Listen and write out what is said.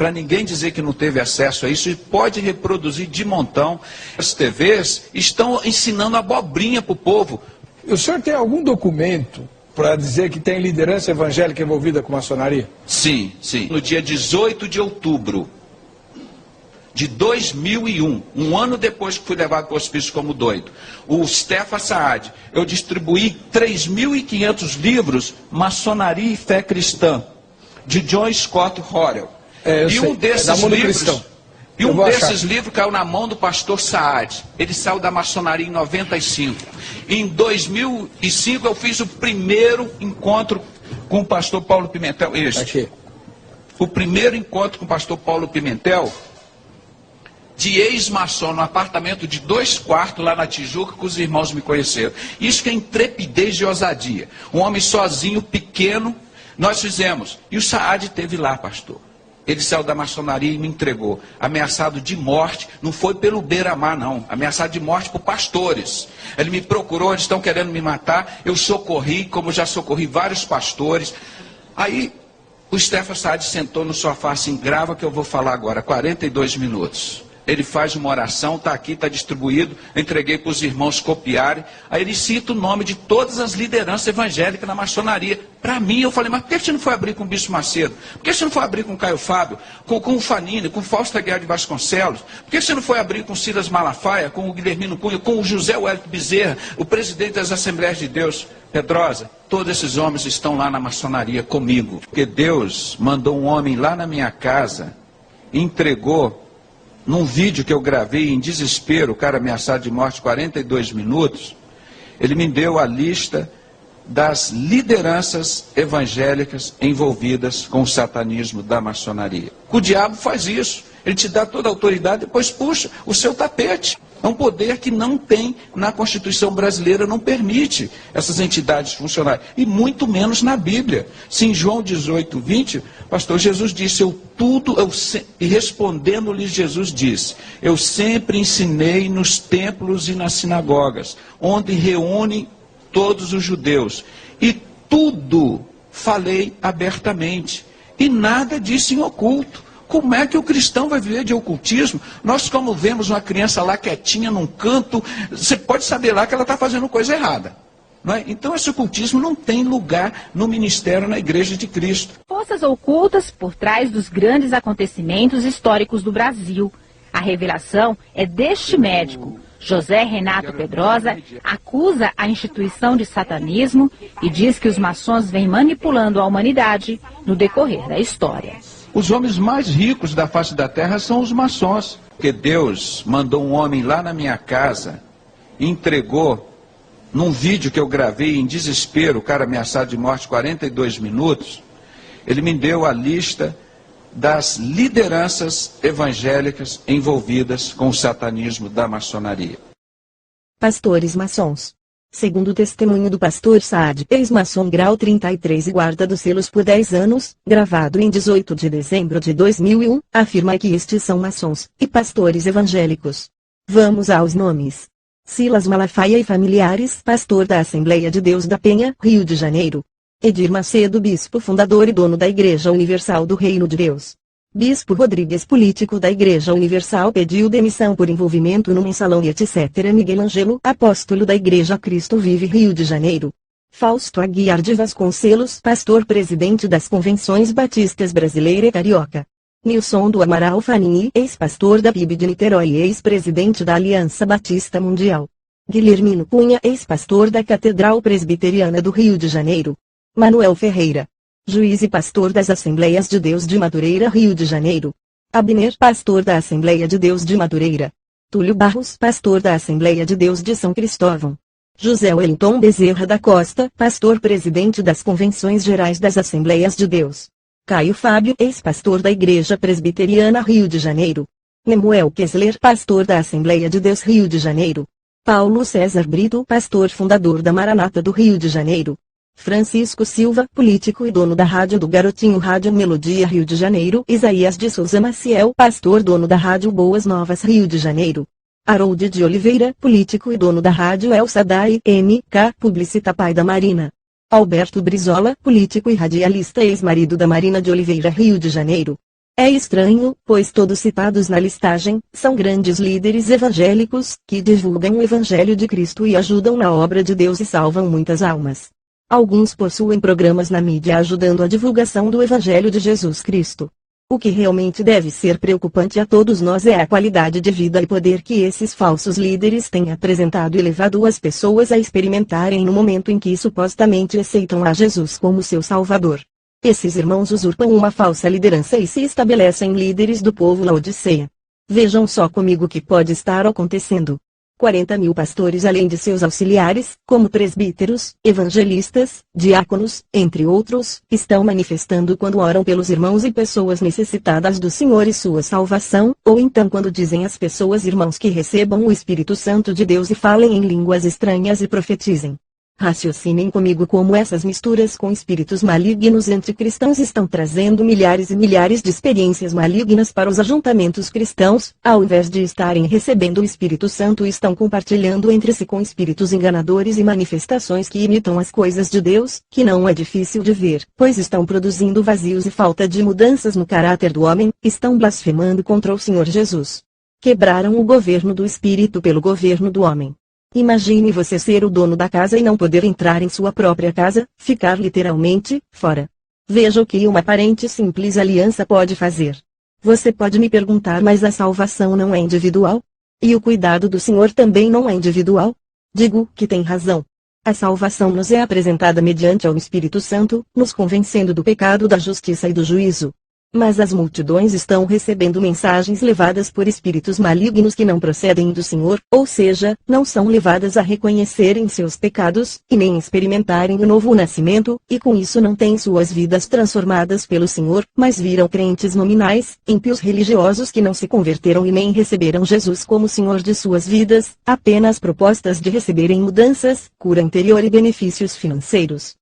para ninguém dizer que não teve acesso a isso, e pode reproduzir de montão. As TVs estão ensinando abobrinha para o povo. O senhor tem algum documento para dizer que tem liderança evangélica envolvida com maçonaria? Sim, sim. No dia 18 de outubro de 2001, um ano depois que fui levado para o hospício como doido, o Stefan Saad, eu distribuí 3.500 livros, Maçonaria e Fé Cristã, de John Scott Horrell. E um desses livros caiu na mão do pastor Saad. Ele saiu da maçonaria em 95. Em 2005 eu fiz o primeiro encontro com o pastor Paulo Pimentel. O primeiro encontro com o pastor Paulo Pimentel, de ex-maçom, no apartamento de 2 quartos lá na Tijuca, que os irmãos me conheceram. Isso que é intrepidez e ousadia. Um homem sozinho, pequeno, nós fizemos. E o Saad esteve lá, pastor. Ele saiu da maçonaria e me entregou, ameaçado de morte, não foi pelo beira-mar não, ameaçado de morte por pastores. Ele me procurou, eles estão querendo me matar, eu socorri, como já socorri vários pastores. Aí o Stefan Saad sentou no sofá assim, grava que eu vou falar agora, 42 minutos. Ele faz uma oração, está aqui, está distribuído, eu entreguei para os irmãos copiarem. Aí ele cita o nome de todas as lideranças evangélicas na maçonaria. Para mim, eu falei, mas por que você não foi abrir com o Bispo Macedo? Por que você não foi abrir com o Caio Fábio, com o Fanini, com o Fausto Aguiar de Vasconcelos? Por que você não foi abrir com o Silas Malafaia, com o Guilhermino Cunha, com o José Wellington Bezerra, o presidente das Assembleias de Deus? Pedrosa, todos esses homens estão lá na maçonaria comigo. Porque Deus mandou um homem lá na minha casa, entregou, num vídeo que eu gravei em desespero, o cara ameaçado de morte, 42 minutos, ele me deu a lista das lideranças evangélicas envolvidas com o satanismo da maçonaria. O diabo faz isso, ele te dá toda a autoridade, depois puxa o seu tapete. É um poder que não tem na Constituição brasileira, não permite essas entidades funcionarem. E muito menos na Bíblia. Se em João 18, 20, pastor Jesus disse, e respondendo-lhes Jesus disse, eu sempre ensinei nos templos e nas sinagogas, onde reúnem todos os judeus. E tudo falei abertamente. E nada disse em oculto. Como é que o cristão vai viver de ocultismo? Nós, como vemos uma criança lá quietinha num canto, você pode saber lá que ela está fazendo coisa errada. Não é? Então esse ocultismo não tem lugar no ministério, na Igreja de Cristo. Forças ocultas por trás dos grandes acontecimentos históricos do Brasil. A revelação é deste médico. José Renato Pedrosa acusa a instituição de satanismo e diz que os maçons vêm manipulando a humanidade no decorrer da história. Os homens mais ricos da face da terra são os maçons. Porque Deus mandou um homem lá na minha casa, entregou, num vídeo que eu gravei em desespero, o cara ameaçado de morte, 42 minutos, ele me deu a lista das lideranças evangélicas envolvidas com o satanismo da maçonaria. Pastores maçons. Segundo o testemunho do pastor Saad, ex-maçom grau 33 e guarda dos selos por 10 anos, gravado em 18 de dezembro de 2001, afirma que estes são maçons e pastores evangélicos. Vamos aos nomes. Silas Malafaia e familiares, pastor da Assembleia de Deus da Penha, Rio de Janeiro. Edir Macedo, bispo fundador e dono da Igreja Universal do Reino de Deus. Bispo Rodrigues, político da Igreja Universal, pediu demissão por envolvimento no mensalão e etc. Miguel Ângelo, apóstolo da Igreja Cristo Vive, Rio de Janeiro. Fausto Aguiar de Vasconcelos, pastor presidente das Convenções Batistas Brasileira e Carioca. Nilson do Amaral Fanini, ex-pastor da PIB de Niterói e ex-presidente da Aliança Batista Mundial. Guilhermino Cunha, ex-pastor da Catedral Presbiteriana do Rio de Janeiro. Manuel Ferreira, juiz e pastor das Assembleias de Deus de Madureira, Rio de Janeiro. Abner, pastor da Assembleia de Deus de Madureira. Túlio Barros, pastor da Assembleia de Deus de São Cristóvão. José Wellington Bezerra da Costa, pastor presidente das Convenções Gerais das Assembleias de Deus. Caio Fábio, ex-pastor da Igreja Presbiteriana, Rio de Janeiro. Nemuel Kessler, pastor da Assembleia de Deus, Rio de Janeiro. Paulo César Brito, pastor fundador da Maranata do Rio de Janeiro. Francisco Silva, político e dono da Rádio do Garotinho Rádio Melodia, Rio de Janeiro. Isaías de Souza Maciel, pastor, dono da Rádio Boas Novas, Rio de Janeiro. Harold de Oliveira, político e dono da Rádio El Sadai, MK, publicita pai da Marina. Alberto Brizola, político e radialista, ex-marido da Marina de Oliveira, Rio de Janeiro. É estranho, pois todos citados na listagem, são grandes líderes evangélicos, que divulgam o Evangelho de Cristo e ajudam na obra de Deus e salvam muitas almas. Alguns possuem programas na mídia ajudando a divulgação do Evangelho de Jesus Cristo. O que realmente deve ser preocupante a todos nós é a qualidade de vida e poder que esses falsos líderes têm apresentado e levado as pessoas a experimentarem no momento em que supostamente aceitam a Jesus como seu Salvador. Esses irmãos usurpam uma falsa liderança e se estabelecem líderes do povo Laodiceia. Vejam só comigo o que pode estar acontecendo. 40.000 pastores além de seus auxiliares, como presbíteros, evangelistas, diáconos, entre outros, estão manifestando quando oram pelos irmãos e pessoas necessitadas do Senhor e sua salvação, ou então quando dizem às pessoas irmãos que recebam o Espírito Santo de Deus e falem em línguas estranhas e profetizem. Raciocinem comigo como essas misturas com espíritos malignos entre cristãos estão trazendo milhares e milhares de experiências malignas para os ajuntamentos cristãos, ao invés de estarem recebendo o Espírito Santo estão compartilhando entre si com espíritos enganadores e manifestações que imitam as coisas de Deus, que não é difícil de ver, pois estão produzindo vazios e falta de mudanças no caráter do homem, estão blasfemando contra o Senhor Jesus. Quebraram o governo do Espírito pelo governo do homem. Imagine você ser o dono da casa e não poder entrar em sua própria casa, ficar literalmente fora. Veja o que uma aparente simples aliança pode fazer. Você pode me perguntar, mas a salvação não é individual? E o cuidado do Senhor também não é individual? Digo que tem razão. A salvação nos é apresentada mediante ao Espírito Santo, nos convencendo do pecado, da justiça e do juízo. Mas as multidões estão recebendo mensagens levadas por espíritos malignos que não procedem do Senhor, ou seja, não são levadas a reconhecerem seus pecados, e nem experimentarem o novo nascimento, e com isso não têm suas vidas transformadas pelo Senhor, mas viram crentes nominais, ímpios religiosos que não se converteram e nem receberam Jesus como Senhor de suas vidas, apenas propostas de receberem mudanças, cura interior e benefícios financeiros.